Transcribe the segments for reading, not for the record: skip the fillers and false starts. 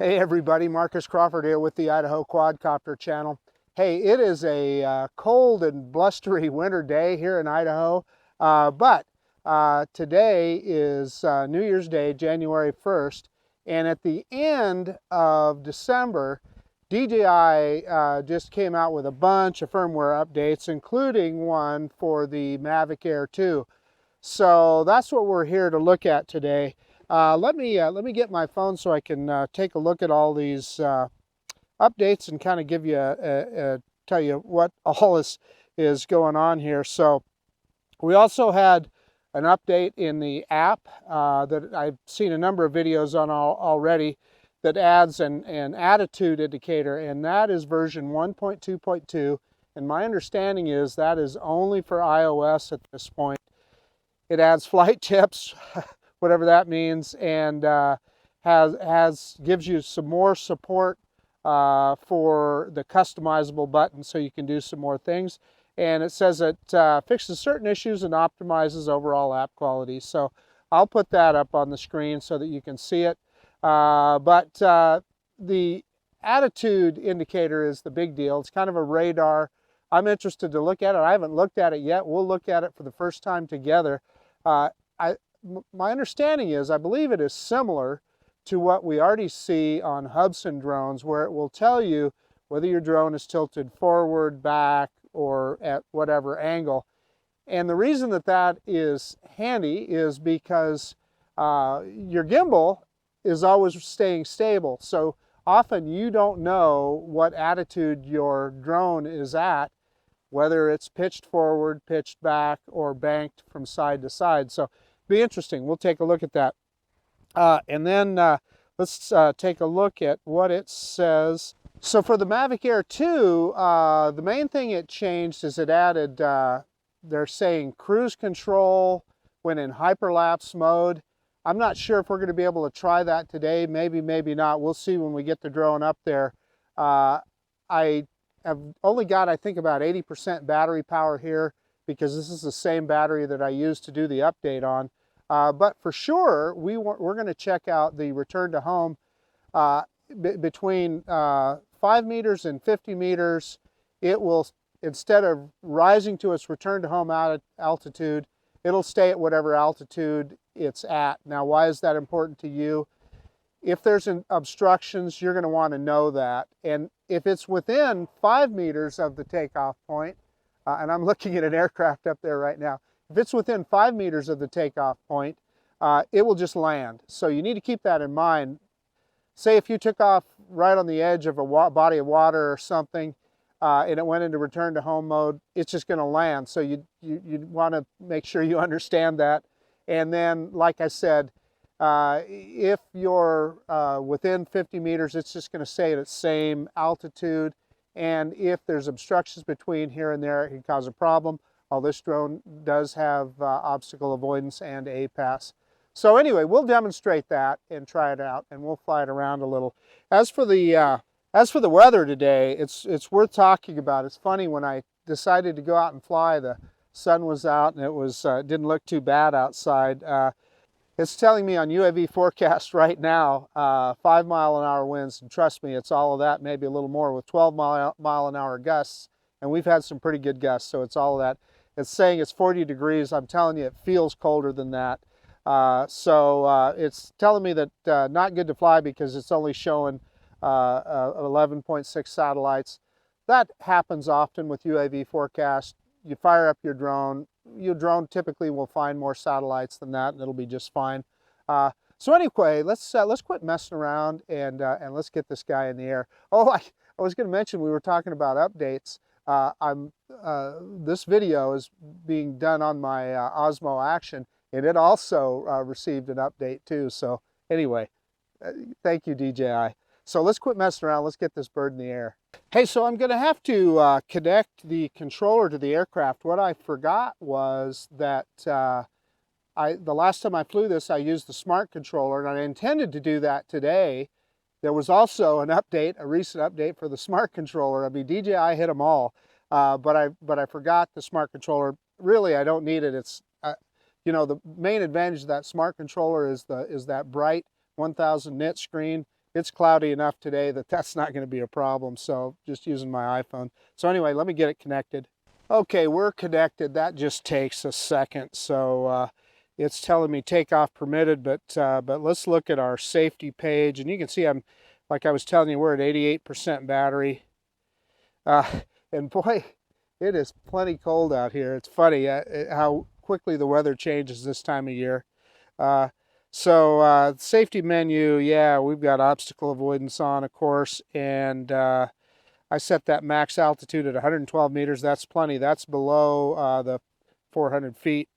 Hey everybody, Marcus Crawford here with the Idaho Quadcopter channel. Hey, it is a cold and blustery winter day here in Idaho, but today is New Year's Day, January 1st, and at the end of December, DJI just came out with a bunch of firmware updates, including one for the Mavic Air 2. So that's what we're here to look at today. Let me get my phone so I can take a look at all these updates and kind of give you tell you what all is going on here. So we also had an update in the app that I've seen a number of videos on already that adds an attitude indicator, and that is version 1.2.2. And my understanding is that is only for iOS at this point. It adds flight tips, whatever that means, and gives you some more support for the customizable button, so you can do some more things. And it says it fixes certain issues and optimizes overall app quality. So I'll put that up on the screen so that you can see it. But the attitude indicator is the big deal. It's kind of a radar. I'm interested to look at it. I haven't looked at it yet. We'll look at it for the first time together. My understanding is, I believe it is similar to what we already see on Hubsan drones, where it will tell you whether your drone is tilted forward, back, or at whatever angle. And the reason that that is handy is because your gimbal is always staying stable. So often you don't know what attitude your drone is at, whether it's pitched forward, pitched back, or banked from side to side. So be interesting. We'll take a look at that. And then let's take a look at what it says. So for the Mavic Air 2, the main thing it changed is it added, they're saying cruise control when in hyperlapse mode. I'm not sure if we're going to be able to try that today. Maybe, maybe not. We'll see when we get the drone up there. I've only got, I think, about 80% battery power here, because this is the same battery that I used to do the update on. But for sure, we're going to check out the return to home between 5 meters and 50 meters. It will, instead of rising to its return to home altitude, it'll stay at whatever altitude it's at. Now, why is that important to you? If there's obstructions, you're going to want to know that. And if it's within 5 meters of the takeoff point, and I'm looking at an aircraft up there right now, if it's within 5 meters of the takeoff point, it will just land. So you need to keep that in mind. Say if you took off right on the edge of a body of water or something, and it went into return to home mode, it's just going to land. So you want to make sure you understand that. And then, like I said, if you're within 50 meters, it's just going to stay at its same altitude. And if there's obstructions between here and there, it can cause a problem. Well, this drone does have obstacle avoidance and APAS. So anyway, we'll demonstrate that and try it out, and we'll fly it around a little. As for the weather today, it's worth talking about. It's funny, when I decided to go out and fly, the sun was out and it was didn't look too bad outside. It's telling me on UAV forecast right now 5-mile-an-hour winds, and trust me, it's all of that, maybe a little more, with 12-mile-an-hour gusts, and we've had some pretty good gusts, so it's all of that. It's saying it's 40 degrees. I'm telling you, it feels colder than that. It's telling me that not good to fly, because it's only showing 11.6 satellites. That happens often with UAV forecast. You fire up your drone typically will find more satellites than that, and it'll be just fine. So anyway, let's quit messing around and let's get this guy in the air. Oh, I was going to mention, we were talking about updates. This video is being done on my Osmo Action, and it also received an update too. So anyway, thank you, DJI. So let's quit messing around. Let's get this bird in the air. Hey, so I'm going to have to connect the controller to the aircraft. What I forgot was that the last time I flew this, I used the smart controller, and I intended to do that today. There was also an update, a recent update for the smart controller. I mean, DJI hit them all, but I forgot the smart controller. Really, I don't need it. It's you know, the main advantage of that smart controller is that bright 1000 nit screen. it's cloudy enough today that that's not going to be a problem. So just using my iPhone. So anyway, let me get it connected. Okay, we're connected. That just takes a second. So it's telling me takeoff permitted, but let's look at our safety page, and you can see I'm, like I was telling you, we're at 88% battery. And boy, it is plenty cold out here. It's funny how quickly the weather changes this time of year. Safety menu, yeah, we've got obstacle avoidance on, of course, and I set that max altitude at 112 meters. That's plenty. That's below the 400 feet.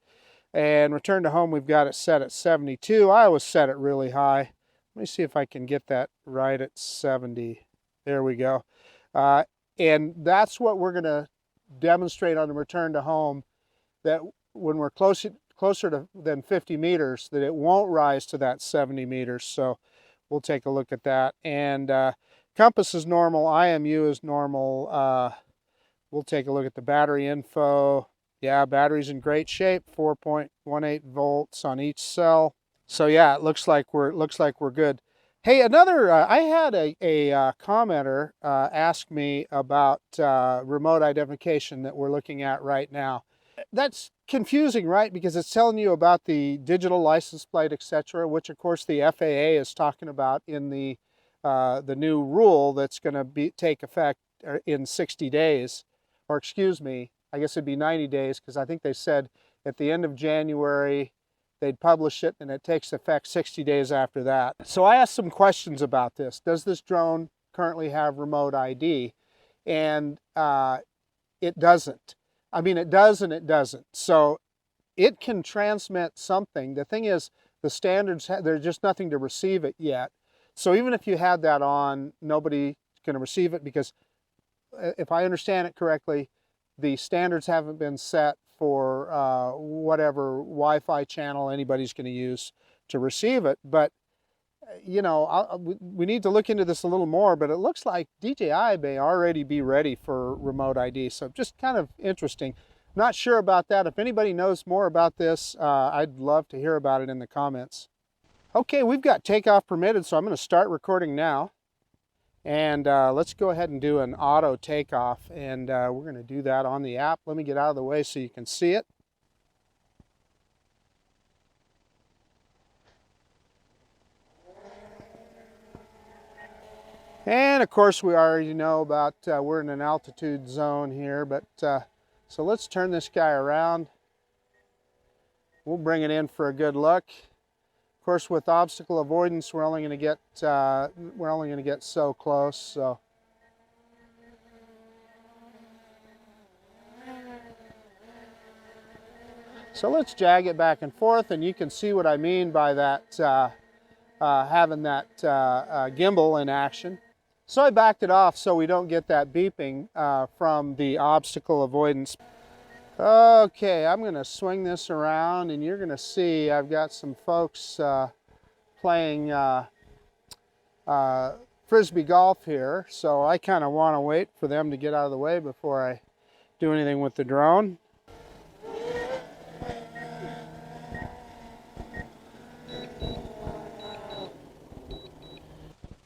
And return to home, we've got it set at 72. I always set it really high. Let me see if I can get that right at 70. There we go. And that's what we're going to demonstrate on the return to home, that when we're closer than 50 meters, that it won't rise to that 70 meters. So we'll take a look at that. And compass is normal, IMU is normal. We'll take a look at the battery info. Yeah, battery's in great shape, 4.18 volts on each cell. So yeah, it looks like we're good. Hey, another, I had a commenter ask me about remote identification that we're looking at right now. That's confusing, right? Because it's telling you about the digital license plate, etc., which of course the FAA is talking about in the new rule that's going to take effect in 60 days, or excuse me, I guess it'd be 90 days, because I think they said at the end of January they'd publish it, and it takes effect 60 days after that. So I asked some questions about this. Does this drone currently have remote ID? And it doesn't. I mean, it does and it doesn't. So it can transmit something. The thing is, the standards, there's just nothing to receive it yet. So even if you had that on, nobody's going to receive it, because if I understand it correctly, the standards haven't been set for whatever Wi-Fi channel anybody's going to use to receive it. But, you know, we need to look into this a little more, but it looks like DJI may already be ready for remote ID. So just kind of interesting. Not sure about that. If anybody knows more about this, I'd love to hear about it in the comments. Okay, we've got takeoff permitted, so I'm going to start recording now. And let's go ahead and do an auto takeoff, and we're going to do that on the app. Let me get out of the way so you can see it. And of course we already know about, we're in an altitude zone here, but so let's turn this guy around. We'll bring it in for a good look. Of course, with obstacle avoidance, we're only going to get so close. So let's jag it back and forth, and you can see what I mean by that, having that gimbal in action. So I backed it off so we don't get that beeping from the obstacle avoidance. Okay, I'm going to swing this around, and you're going to see I've got some folks playing Frisbee golf here, so I kind of want to wait for them to get out of the way before I do anything with the drone.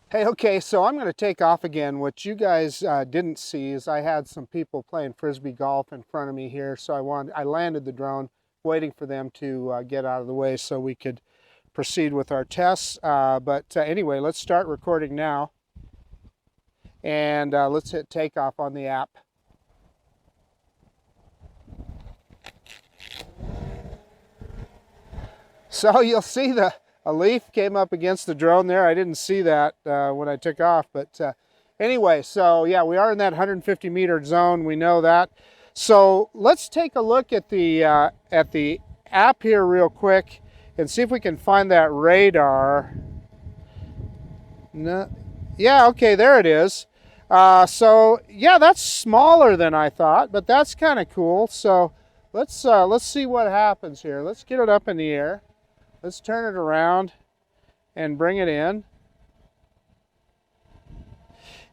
Hey, okay, so I'm going to take off again. What you guys didn't see is I had some people playing Frisbee golf in front of me here, so I landed the drone waiting for them to get out of the way so we could proceed with our tests. Anyway, let's start recording now, and let's hit takeoff on the app. So you'll see a leaf came up against the drone there. I didn't see that when I took off, but anyway, so yeah, we are in that 150 meter zone. We know that. So let's take a look at the app here real quick and see if we can find that radar. No, yeah, okay, there it is. So yeah, that's smaller than I thought, but that's kind of cool. So let's see what happens here. Let's get it up in the air. Let's turn it around and bring it in.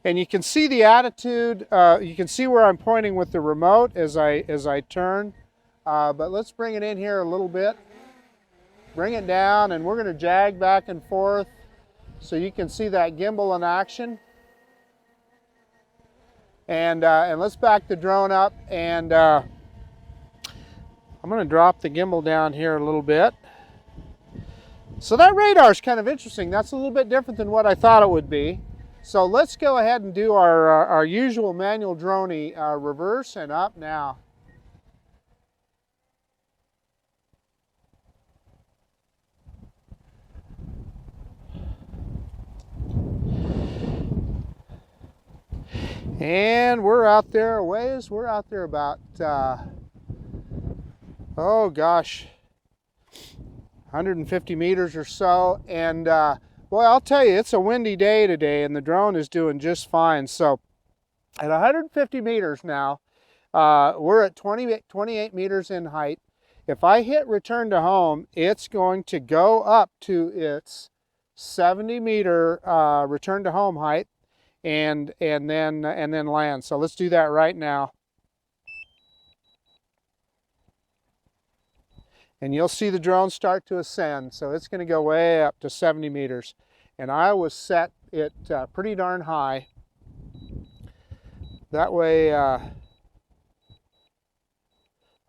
And you can see the attitude. You can see where I'm pointing with the remote as I turn. But let's bring it in here a little bit. Bring it down, and we're going to jag back and forth. so you can see that gimbal in action. And let's back the drone up, and I'm going to drop the gimbal down here a little bit. So that radar is kind of interesting. That's a little bit different than what I thought it would be. So let's go ahead and do our usual manual droney, reverse and up now. And we're out there a ways. We're out there about, oh gosh, 150 meters or so. And boy, I'll tell you, it's a windy day today, and the drone is doing just fine. So at 150 meters now, we're at 28 meters in height. If I hit return to home, it's going to go up to its 70 meter return to home height. And then land. So let's do that right now. And you'll see the drone start to ascend. So it's going to go way up to 70 meters. And I was set it pretty darn high. That way,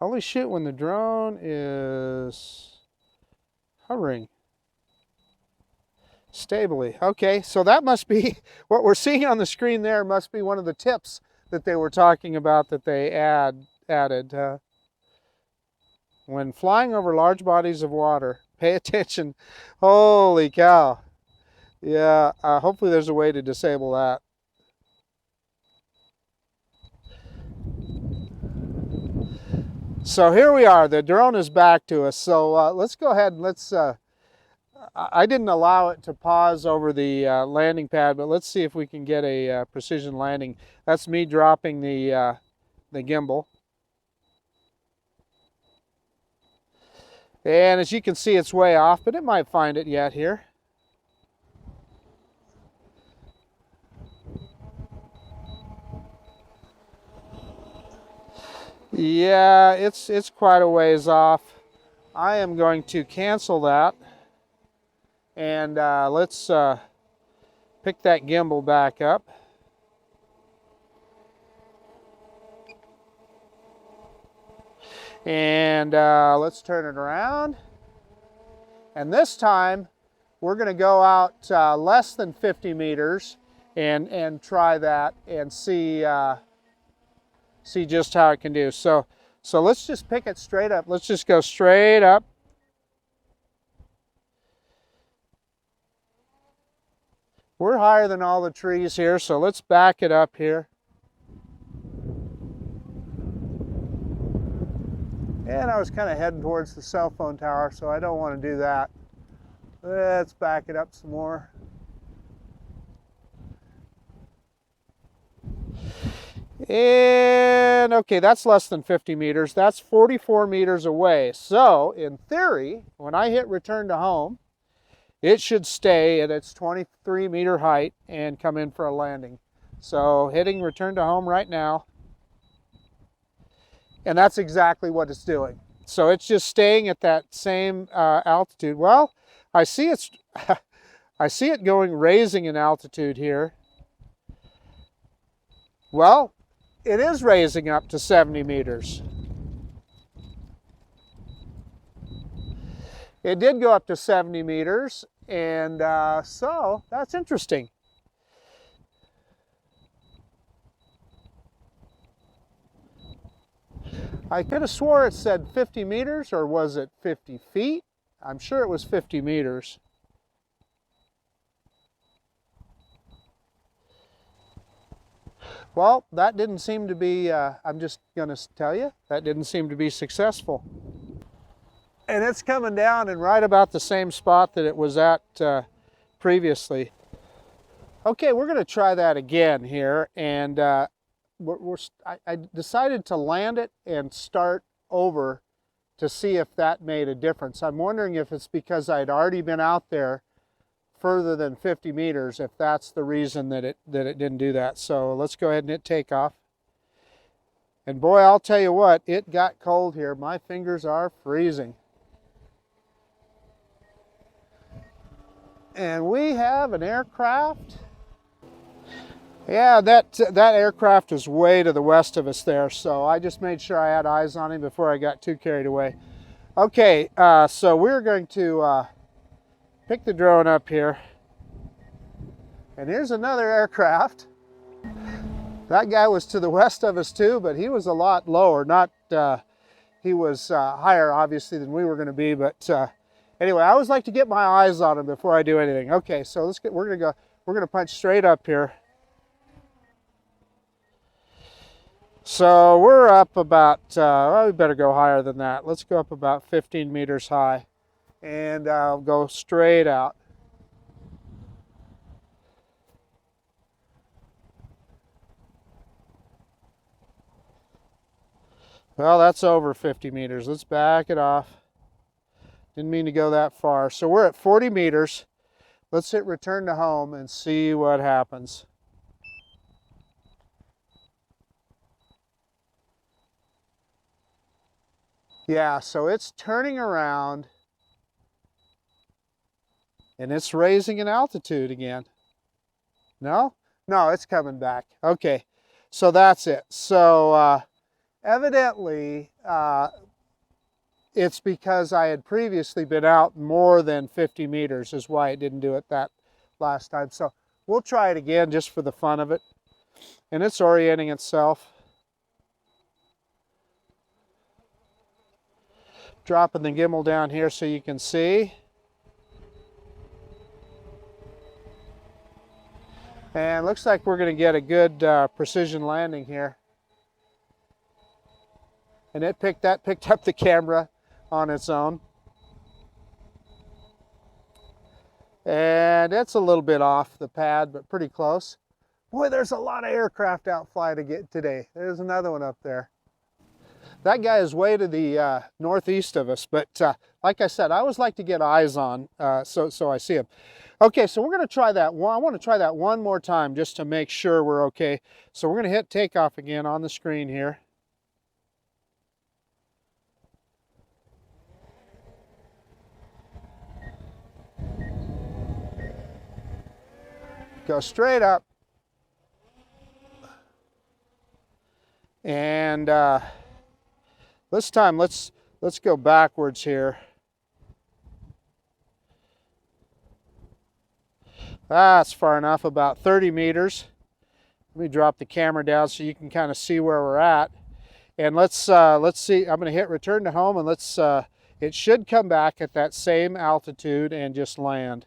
only shoot when the drone is hovering stably. Okay, so that must be what we're seeing on the screen there. Must be one of the tips that they were talking about that they added. When flying over large bodies of water, pay attention. Holy cow. Yeah, hopefully there's a way to disable that. So here we are. The drone is back to us. So let's go ahead and let's I didn't allow it to pause over the landing pad, but let's see if we can get a precision landing. That's me dropping the gimbal. And as you can see, it's way off, but it might find it yet here. Yeah, it's quite a ways off. I am going to cancel that. And let's pick that gimbal back up. And let's turn it around. And this time, we're going to go out less than 50 meters and try that and see just how it can do. So let's just pick it straight up. Let's just go straight up. We're higher than all the trees here, so let's back it up here. And I was kind of heading towards the cell phone tower, so I don't want to do that. Let's back it up some more. And okay, that's less than 50 meters. That's 44 meters away. So in theory, when I hit return to home, it should stay at its 23 meter height and come in for a landing. So hitting return to home right now. And that's exactly what it's doing. So it's just staying at that same altitude. Well, I see it's I see it raising in altitude here. Well, it is raising up to 70 meters. It did go up to 70 meters, and so that's interesting. I could have swore it said 50 meters, or was it 50 feet? I'm sure it was 50 meters. Well, that didn't seem to be, I'm just going to tell you, that didn't seem to be successful. And it's coming down in right about the same spot that it was at previously. Okay, we're going to try that again here, and I decided to land it and start over to see if that made a difference. I'm wondering if it's because I'd already been out there further than 50 meters, if that's the reason that it didn't do that. So let's go ahead and hit takeoff. And boy, I'll tell you what, it got cold here. My fingers are freezing. And we have an aircraft. Yeah, that aircraft is way to the west of us there, so I just made sure I had eyes on him before I got too carried away. Okay, so we're going to pick the drone up here. And here's another aircraft. That guy was to the west of us too, but he was a lot lower. He was higher, obviously, than we were going to be, but anyway, I always like to get my eyes on him before I do anything. Okay, so we're going to punch straight up here. So we're up about, well, we better go higher than that. Let's go up about 15 meters high and I'll go straight out. Well, that's over 50 meters. Let's back it off. Didn't mean to go that far. So we're at 40 meters. Let's hit return to home and see what happens. Yeah, so it's turning around and it's raising in altitude again. No? No, it's coming back. Okay, so that's it. So evidently, it's because I had previously been out more than 50 meters is why it didn't do it that last time. So we'll try it again just for the fun of it. And it's orienting itself. Dropping the gimbal down here so you can see. And looks like we're going to get a good precision landing here. And it picked up the camera on its own. And it's a little bit off the pad, but pretty close. Boy, there's a lot of aircraft out flying today. There's another one up there. That guy is way to the northeast of us, but like I said, I always like to get eyes on so I see him. Okay, so we're going to try that one. I want to try that one more time just to make sure we're okay. So we're going to hit takeoff again on the screen here. Go straight up. And this time let's go backwards here. That's far enough, about 30 meters. Let me drop the camera down so you can kind of see where we're at. And let's see, I'm going to hit return to home and it should come back at that same altitude and just land.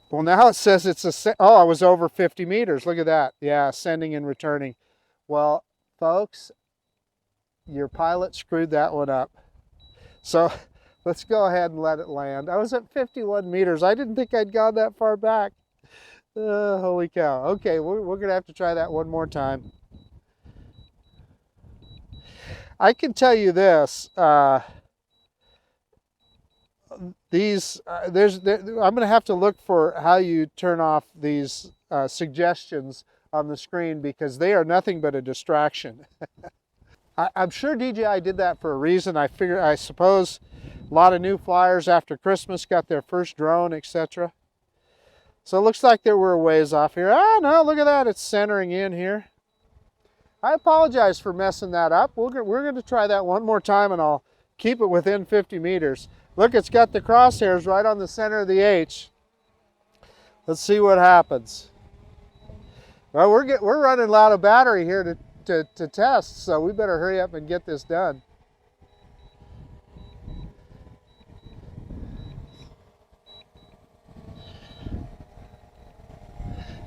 Well, now it says I was over 50 meters. Look at that. Yeah, ascending and returning. Well, folks, your pilot screwed that one up. So let's go ahead and let it land. I was at 51 meters. I didn't think I'd gone that far back. Holy cow. Okay, we're going to have to try that one more time. I can tell you this. I'm going to have to look for how you turn off these suggestions on the screen because they are nothing but a distraction. I'm sure DJI did that for a reason. I suppose a lot of new flyers after Christmas got their first drone, etc. So it looks like they were a ways off here. Ah, no, look at that. It's centering in here. I apologize for messing that up. We're going to try that one more time and I'll keep it within 50 meters. Look, it's got the crosshairs right on the center of the H. Let's see what happens. Well, we're running out of battery here to test, so we better hurry up and get this done.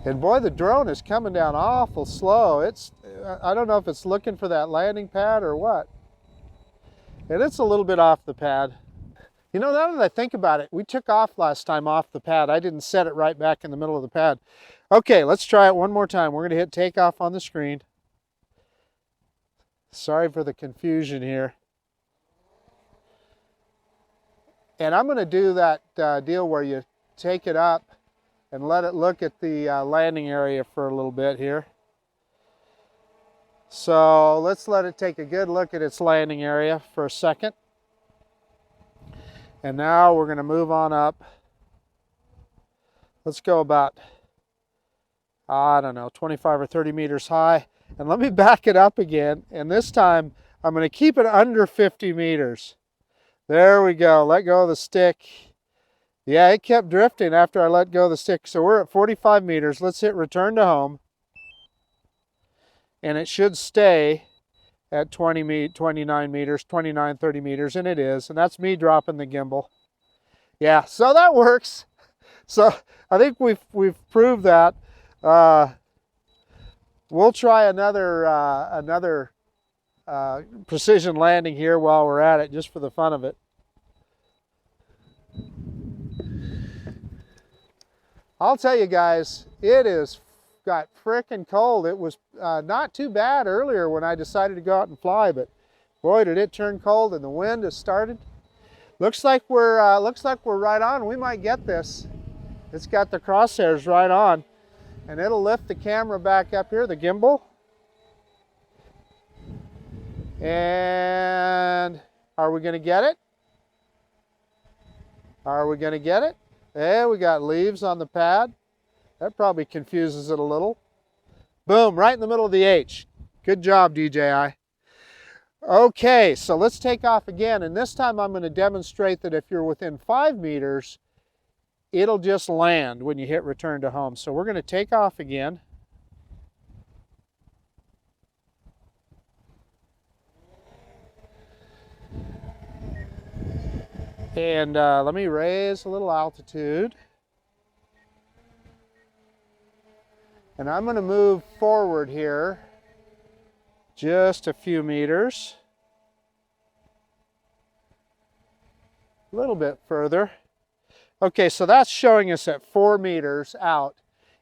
And boy, the drone is coming down awful slow. I don't know if it's looking for that landing pad or what. And it's a little bit off the pad. You know, now that I think about it, we took off last time off the pad. I didn't set it right back in the middle of the pad. Okay, let's try it one more time. We're going to hit takeoff on the screen. Sorry for the confusion here. And I'm going to do that deal where you take it up and let it look at the landing area for a little bit here. So let's let it take a good look at its landing area for a second. And now we're going to move on up. Let's go about, I don't know, 25 or 30 meters high. And let me back it up again. And this time I'm going to keep it under 50 meters. There we go. Let go of the stick. Yeah, it kept drifting after I let go of the stick. So we're at 45 meters. Let's hit return to home. And it should stay at 29 meters, 29, 30 meters, and it is. And that's me dropping the gimbal. Yeah, so that works. So I think we've proved that. We'll try another precision landing here while we're at it, just for the fun of it. I'll tell you guys, it is got frickin' cold. It was not too bad earlier when I decided to go out and fly, but boy, did it turn cold, and the wind has started. Looks like we're right on. We might get this. It's got the crosshairs right on, and it'll lift the camera back up here, the gimbal. And are we going to get it? Are we going to get it? There, we got leaves on the pad. That probably confuses it a little. Boom, right in the middle of the H. Good job, DJI. Okay, so let's take off again, and this time I'm going to demonstrate that if you're within 5 meters, it'll just land when you hit return to home. So we're going to take off again. And let me raise a little altitude. And I'm going to move forward here just a few meters. A little bit further. Okay, so that's showing us at 4 meters out.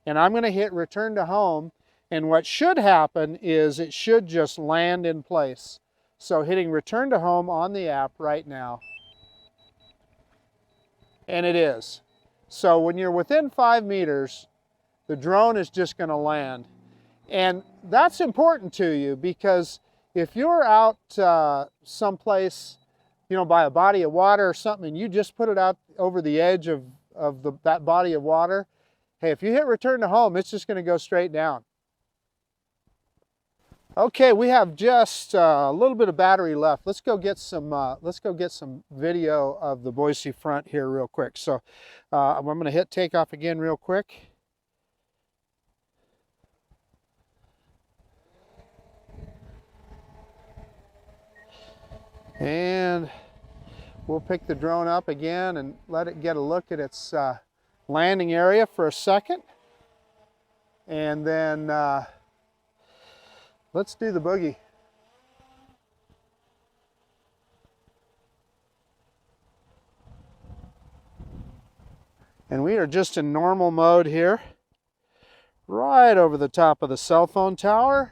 And I'm going to hit return to home. And what should happen is it should just land in place. So hitting return to home on the app right now. And it is. So when you're within 5 meters, the drone is just going to land. And that's important to you, because if you're out someplace, you know, by a body of water or something, and you just put it out over the edge of that body of water, hey, if you hit return to home, it's just going to go straight down. Okay, we have just a little bit of battery left. Let's go get some video of the Boise front here real quick. So I'm going to hit takeoff again real quick. And we'll pick the drone up again and let it get a look at its landing area for a second. And then let's do the boogie. And we are just in normal mode here, right over the top of the cell phone tower.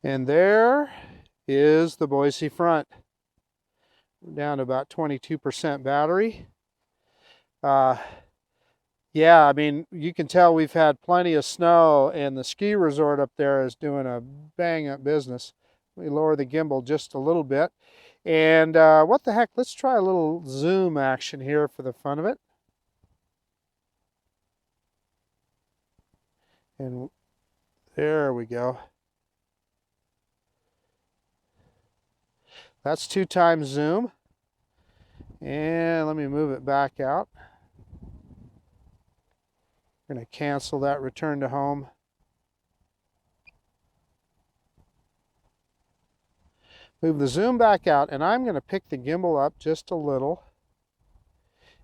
And there is the Boise front. We're down to about 22% battery. Yeah, I mean, you can tell we've had plenty of snow, and the ski resort up there is doing a bang-up business. Let me lower the gimbal just a little bit. And what the heck, let's try a little zoom action here for the fun of it. And there we go. That's 2 times zoom. And let me move it back out. I'm going to cancel that return to home. Move the zoom back out, and I'm going to pick the gimbal up just a little.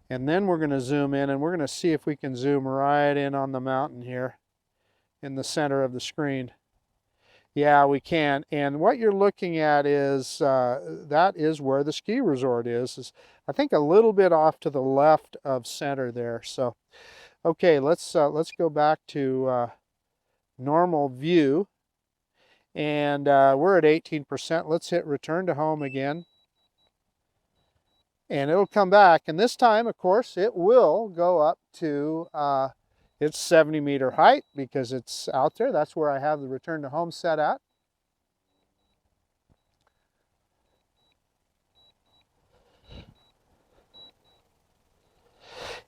And then we're going to zoom in, and we're going to see if we can zoom right in on the mountain here in the center of the screen. Yeah, we can. And what you're looking at is, that is where the ski resort is I think a little bit off to the left of center there. So, okay, let's go back to normal view. And we're at 18%. Let's hit return to home again. And it'll come back. And this time, of course, it will go up to It's 70-meter height because it's out there. That's where I have the return to home set at.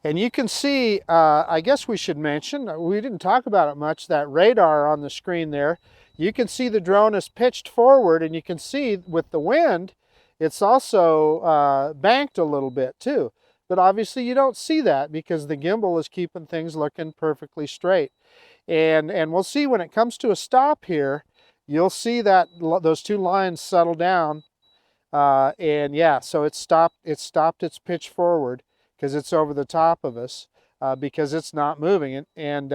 And you can see, I guess we should mention, we didn't talk about it much, that radar on the screen there. You can see the drone is pitched forward, and you can see with the wind, it's also banked a little bit too. But obviously you don't see that because the gimbal is keeping things looking perfectly straight. And we'll see when it comes to a stop here, you'll see that those two lines settle down. And yeah, so it stopped its pitch forward because it's over the top of us, because it's not moving. And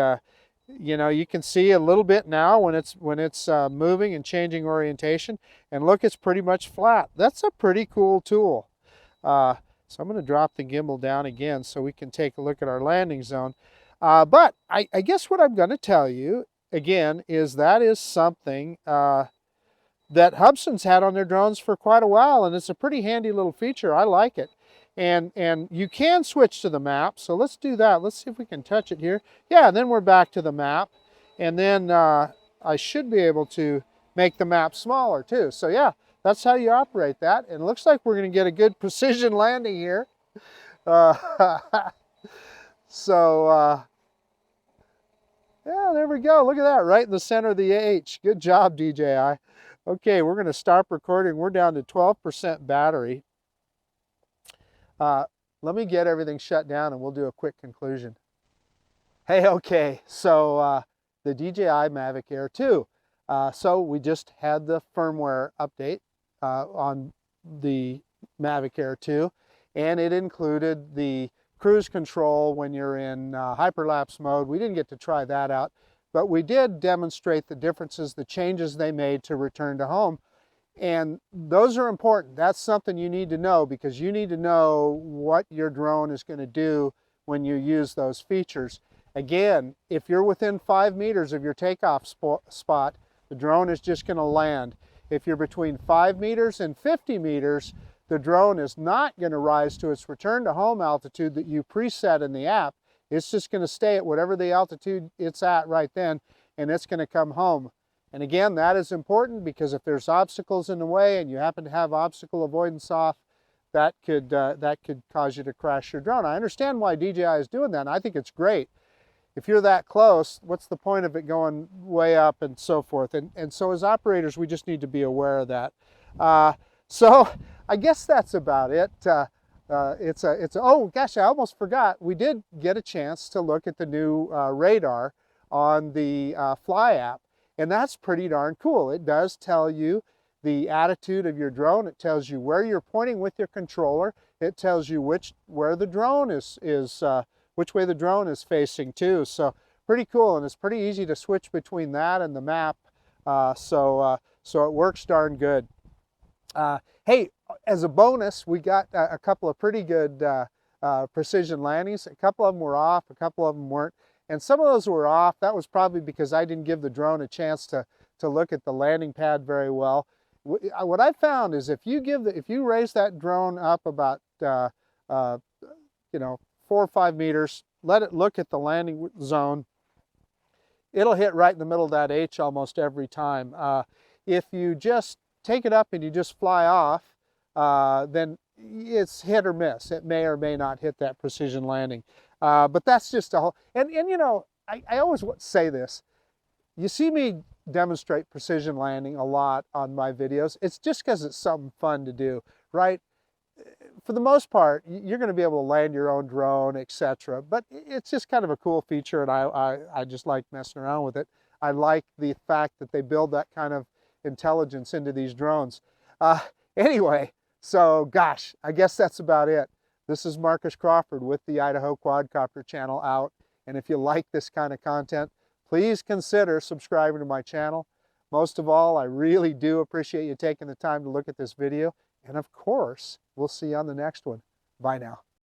you know, you can see a little bit now when it's moving and changing orientation. And look, it's pretty much flat. That's a pretty cool tool. So I'm going to drop the gimbal down again so we can take a look at our landing zone. But I guess what I'm going to tell you again is that is something that Hubsan's had on their drones for quite a while, and it's a pretty handy little feature. I like it. And you can switch to the map, so let's do that. Let's see if we can touch it here. Yeah, and then we're back to the map. And then I should be able to make the map smaller too. So yeah, that's how you operate that. And it looks like we're going to get a good precision landing here. Yeah, there we go. Look at that, right in the center of the H. Good job, DJI. Okay, we're going to stop recording. We're down to 12% battery. Let me get everything shut down and we'll do a quick conclusion. Hey, okay, so the DJI Mavic Air 2. So we just had the firmware update on the Mavic Air 2, and it included the cruise control when you're in hyperlapse mode. We didn't get to try that out, but we did demonstrate the differences, the changes they made to return to home. And those are important. That's something you need to know, because you need to know what your drone is going to do when you use those features. Again, if you're within 5 meters of your takeoff spot, the drone is just going to land. If you're between 5 meters and 50 meters, the drone is not going to rise to its return to home altitude that you preset in the app. It's just going to stay at whatever the altitude it's at right then, and it's going to come home. And again, that is important because if there's obstacles in the way and you happen to have obstacle avoidance off, that could cause you to crash your drone. I understand why DJI is doing that, and I think it's great. If you're that close, what's the point of it going way up and so forth? And so as operators, we just need to be aware of that. So I guess that's about it. Oh gosh, I almost forgot. We did get a chance to look at the new radar on the Fly app. And that's pretty darn cool. It does tell you the attitude of your drone. It tells you where you're pointing with your controller. It tells you which way the drone is facing too. So pretty cool, and it's pretty easy to switch between that and the map. So it works darn good. Hey, as a bonus, we got a couple of pretty good precision landings. A couple of them were off, a couple of them weren't. And some of those were off. That was probably because I didn't give the drone a chance to look at the landing pad very well. What I found is if you raise that drone up about 4 or 5 meters, let it look at the landing zone, it'll hit right in the middle of that H almost every time. If you just take it up and you just fly off, then it's hit or miss. It may or may not hit that precision landing. But that's just a whole, and you know, I always say this. You see me demonstrate precision landing a lot on my videos. It's just because it's something fun to do, right? For the most part, you're going to be able to land your own drone, etc. But it's just kind of a cool feature, and I just like messing around with it. I like the fact that they build that kind of intelligence into these drones. Anyway, so gosh, I guess that's about it. This is Marcus Crawford with the Idaho Quadcopter channel out. And if you like this kind of content, please consider subscribing to my channel. Most of all, I really do appreciate you taking the time to look at this video. And of course, we'll see you on the next one. Bye now.